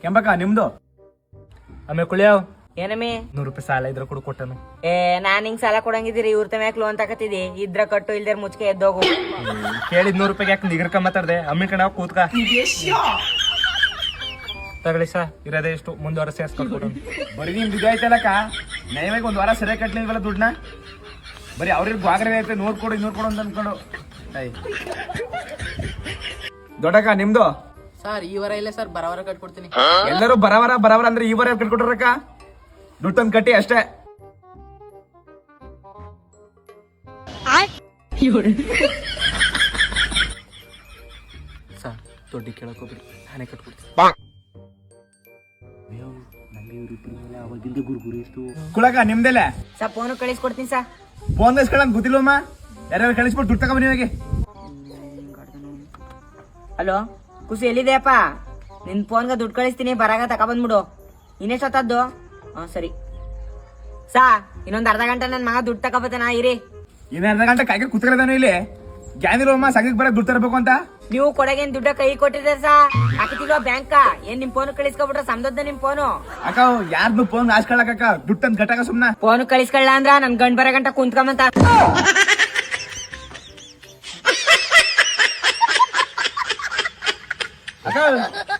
ಕೆಂಬಕ್ಕ ನಿಮ್ದು ಆಮೇಲೆ ಕುಳಿಯಾವ್ ಏನಮ್ಮಿ ₹100 ಸಾಲ ಇದ್ರ ಕೂಡ ಕೊಟ್ಟನು. ನಾನ್ ಹಿಂಗ್ ಸಾಲ ಕೊಡಂಗಿದ್ದೀರಿ ಇವ್ರ ತಮ್ಯಾಕ್ ಲೋನ್ ತಕತಿದಿ ಇದ್ರ ಕಟ್ಟು ಇಲ್ದೇರ್ ಮುಚ್ಕೆ ಎದ್ದೋಗು. ಕೇಳಿದ್ ₹100 ಯಾಕೆ ನಿಗರ್ಕ ಮಾತಾಡ್ದೆ ಅಮ್ಮಿ ಕಣ ಕೂತ್ಕ ತಗೊಳ್ಳಿ ಸಾ ಇರೋದೇ ಎಷ್ಟು ಮುಂದ್ ವಾರ ಸೇರ್ಸ್ಕೊಟ್ಬಿಟ್ಟು ಬರೀ ನಿಮ್ ದುಡ್ಡು ಆಯ್ತಲ್ಲಕ್ಕ ನಯವಾಗಿ ಒಂದ್ ವಾರ ಸರಿಯಾಗಿ ಕಟ್ಲಿಲ್ವಲ್ಲ ದುಡ್ಡನ್ನ ಬರೀ ಅವ್ರಿಗೆ ಬಾಗ್ರೆ ಐತೆ ನೋಡ್ಕೊಡು ಅಂತ ಅನ್ಕೊಂಡು ದೊಡ್ಡಕ್ಕ ನಿಮ್ದು ಸರ್ ಈ ವಾರ ಇಲ್ಲ ಸರ್ ಬರವರ ಕಟ್ಕೊಡ್ತೀನಿ. ಎಲ್ಲರೂ ಬರವರ ಅಂದ್ರೆ ಈ ವಾರ ಕಟ್ಕೊಟ್ರಕ್ಕ ದುಡ್ಡು ತಂದ್ ಕಟ್ಟಿ ಅಷ್ಟೇ. ಸರ್ ದೊಡ್ಡ ಕೇಳಕ್ ಹೋಗ್ಬಿಡಿ ನಾನೇ ಕಟ್ಕೊಡ್ತೀನಿ. ಕುಳಕ ನಿಮ್ದೆಲ್ಲ ಸಾ ಫೋನ್ ಕಳಿಸ್ಕೊಡ್ತೀನಿ ಸಾ. ಫೋನ್ ಕಳಿಸ್ಕೊಳ್ಳೋದು ಗೊತ್ತಿಲ್ವಮ್ಮ ಯಾರ್ಯಾರು ಕಳಿಸ್ಬಿಟ್ಟು ದುಡ್ಡು ತಗೊಂಬನ್ನಿ ಇವಾಗ. ಹಲೋ ಖುಷಿ ಎಲ್ಲಿದೆಯಪ್ಪ? ನಿನ್ ಫೋನ್ಗೆ ದುಡ್ಡು ಕಳಿಸ್ತೀನಿ ಬರಾಗ ತಗೊಬಂದ್ಬಿಡು. ಇನ್ನೆಷ್ಟೊತ್ತದ್ದು? ಹಾ ಸರಿ ಸಾ ಇನ್ನೊಂದ್ ಅರ್ಧ ಗಂಟೆ ನನ್ ಮಗ ದುಡ್ಡು ತಗೊಬತ್ತಾನ ಇರಿ. ಇನ್ನ ಅರ್ಧ ಗಂಟೆ ಕಾಯ್ಕೆ ಕುತ್ಕೊಳ್ಳೋದಾನು ಇಲ್ಲಿ ಗ್ಯಾನಿಲ್ವಮ್ಮ ಸಂಘಕ್ಕೆ ಬರ ದುಡ್ಡು ತರಬೇಕು ಅಂತ. ನೀವು ಕೊಡಗೇನ್ ದುಡ್ಡ ಕೈ ಕೊಟ್ಟಿದ್ದೀರ ಸಾ ಹಾಕಿತಿಲ್ವಾ ಬ್ಯಾಂಕ? ಏನ್ ನಿಮ್ ಫೋನ್ ಕಳಿಸ್ಕೊಬಿಟ್ರ ಸಮದದ್ದ ನಿಮ್ ಫೋನು ಅಕ್ಕ ಯಾರ್ದು ಫೋನ್ ಆಸ್ಕೊಳಕ ದುಡ್ಡು ತಂದ್ ಕಟ್ಟಾಕ ಸುಮ್ನ ಫೋನ್ ಕಳಿಸ್ಕೊಳ್ಳ ಅಂದ್ರ ನನ್ ಗಂಡ್ ಬರ ಗಂಟ ಕುಂತ್ಕೊಂಬಂತ. ಅಕ್ಕ